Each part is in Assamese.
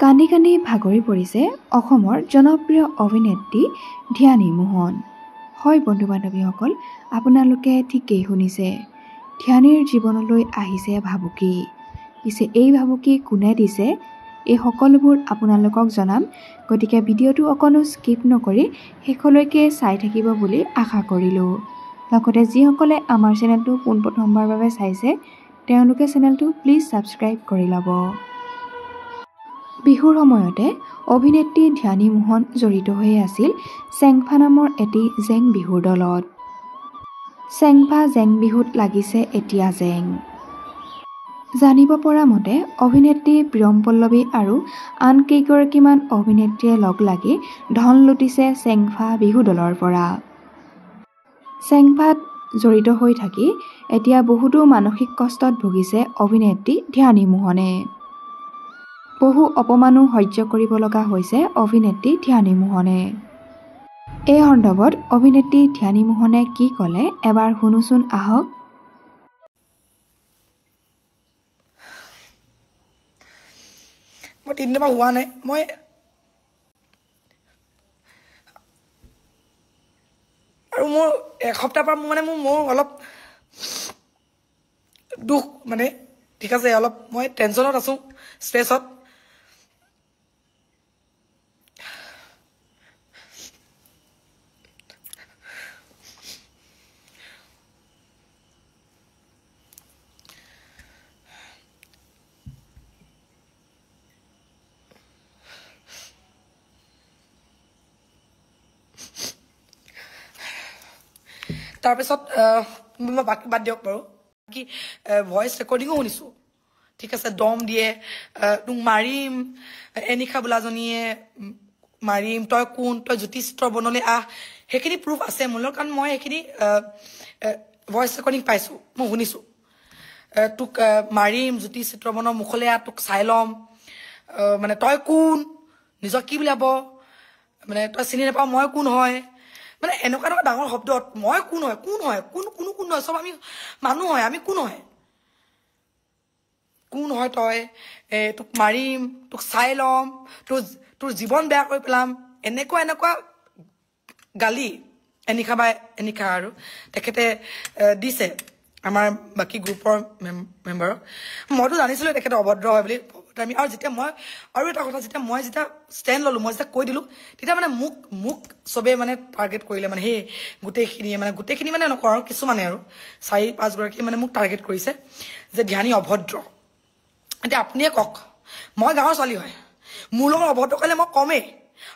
কান্দি কান্দি ভাগৰি পৰিছে অসমৰ জনপ্ৰিয় অভিনেত্ৰী ধ্যানী মোহন। হয় বন্ধু বান্ধৱীসকল, আপোনালোকে ঠিকেই শুনিছে, ধ্যানীৰ জীৱনলৈ আহিছে ভাবুকি। পিছে এই ভাবুকি কোনে দিছে, এই সকলোবোৰ আপোনালোকক জনাম। গতিকে ভিডিঅ'টো অকণো স্কিপ নকৰি শেষলৈকে চাই থাকিব বুলি আশা কৰিলোঁ। লগতে যিসকলে আমাৰ চেনেলটো পোনপ্ৰথমবাৰৰ বাবে চাইছে তেওঁলোকে চেনেলটো প্লিজ ছাবস্ক্ৰাইব কৰি ল'ব। বিহুৰ সময়তে অভিনেত্ৰী ধ্যানী মোহন জড়িত হৈ আছিল চেংফা নামৰ এটি জেং বিহুৰ দলত। চেংফা জেং বিহুত লাগিছে এতিয়া জেং। জানিব পৰা মতে অভিনেত্ৰী প্ৰিয়ম পল্লৱী আৰু আন কেইগৰাকীমান অভিনেত্ৰীয়ে লগ লাগি ধন লুটিছে চেংফা বিহু দলৰ পৰা। চেংফাত জড়িত হৈ থাকি এতিয়া বহুতো মানসিক কষ্টত ভুগিছে অভিনেত্ৰী ধ্যানী মোহনে। বহু অপমানো সহ্য কৰিব লগা হৈছে অভিনেত্ৰী ধ্যানী মোহনে। এই সন্দৰ্ভত অভিনেত্ৰী ধ্যানী মোহনে কি ক'লে এবাৰ শুনোচোন আহক। মই 3 দিনৰ পৰা হোৱা নাই, মই আৰু মোৰ এসপ্তাহৰ পৰা মোৰ অলপ দুখ মানে ঠিক আছে, অলপ মই টেনশ্যনত আছো, ষ্ট্ৰেছত। তাৰপিছত মই বাকী বাদ দিয়ক বাৰু, বাকী ভইচ ৰেকৰ্ডিঙো শুনিছোঁ, ঠিক আছে। দম দিয়ে, তোক মাৰিম, এনিশা বোলাজনীয়ে মাৰিম, তই কোন, তই জ্যোতি চিত্ৰ বনলৈ আহ। সেইখিনি প্ৰুফ আছে মোৰ লগত, কাৰণ মই সেইখিনি ভইচ ৰেকৰ্ডিং পাইছোঁ, মই শুনিছোঁ। তোক মাৰিম, জ্যোতি চিত্ৰ বনৰ মুখলৈ আহ, তোক চাই ল'ম, মানে তই কোন, নিজক কি বুলি ভাব, মানে তই চিনি নাপাওঁ মই কোন হয়, মানে এনেকুৱা ডাঙৰ শব্দত মই কোন হয়, কোন নহয়, চব আমি মানুহ হয়, আমি কোন হয় তই, তোক মাৰিম, তোক চাই ল'ম, তোৰ জীৱন বেয়া কৰি পেলাম, এনেকুৱা গালি এনিশা আৰু তেখেতে দিছে আমাৰ বাকী গ্ৰুপৰ মেম্বাৰক। মইতো জানিছিলোঁ তেখেতে অভদ্ৰ হয় বুলি। আৰু যেতিয়া মই আৰু এটা কথা, মই যেতিয়া ষ্টেণ্ড ল'লোঁ, মই যেতিয়া কৈ দিলোঁ, তেতিয়া মানে মোক চবেই মানে টাৰ্গেট কৰিলে, মানে সেই গোটেইখিনি মানে নকওঁ আৰু কিছুমানে আৰু 4-5 গৰাকী মানে মোক টাৰ্গেট কৰিছে যে ধ্যানী অভদ্ৰ। এতিয়া আপুনিয়ে কওক, মই গাঁৱৰ ছোৱালী হয়, মোৰ লগত অভদ্ৰ কৰিলে মই কমেই,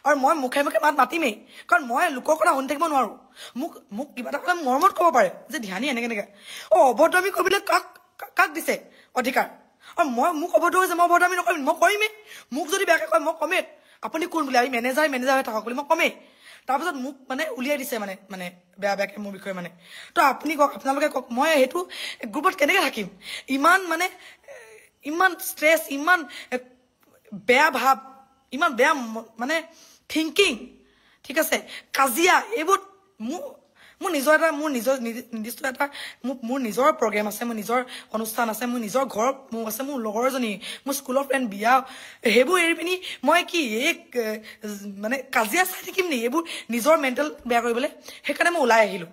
আৰু মই মুখে মাতিমেই, কাৰণ মই লোকৰ কথা শুনি থাকিব নোৱাৰোঁ। মোক কিবা এটা ক'লে মৰমত ক'ব পাৰে যে ধ্যানী এনেকে অভদ্ৰামী কৰিবলৈ কাক দিছে অধিকাৰ। আৰু মোক অভদ্ৰ হৈছে, মই অভদ্ৰামী নকৰিম, মই কৰিমেই। মোক যদি বেয়াকৈ কয় মই কমেই, আপুনি কোন বুলি, আমি মেনেজাৰ হৈ থাকক বুলি মই কমেই। তাৰপিছত মোক মানে উলিয়াই দিছে মানে বেয়াকৈ মোৰ বিষয়ে মানে। তো আপুনি কওক, আপোনালোকে কওক, মই সেইটো গ্ৰুপত কেনেকৈ থাকিম? ইমান ষ্ট্ৰেছ, ইমান বেয়া ভাৱ, ইমান বেয়া মানে থিংকিং, ঠিক আছে, কাজিয়া, এইবোৰ মোৰ নিৰ্দিষ্ট এটা মোৰ নিজৰ প্ৰগ্ৰেম আছে, মোৰ নিজৰ অনুষ্ঠান আছে, মোৰ নিজৰ ঘৰ মোৰ আছে, মোৰ লগৰজনী, মোৰ স্কুলৰ ফ্ৰেণ্ড বিয়া, সেইবোৰ এৰি পিনি মই কি মানে কাজিয়া চাই থাকিম নেকি? এইবোৰ নিজৰ মেণ্টেল বেয়া কৰিবলৈ, সেইকাৰণে মই ওলাই আহিলোঁ।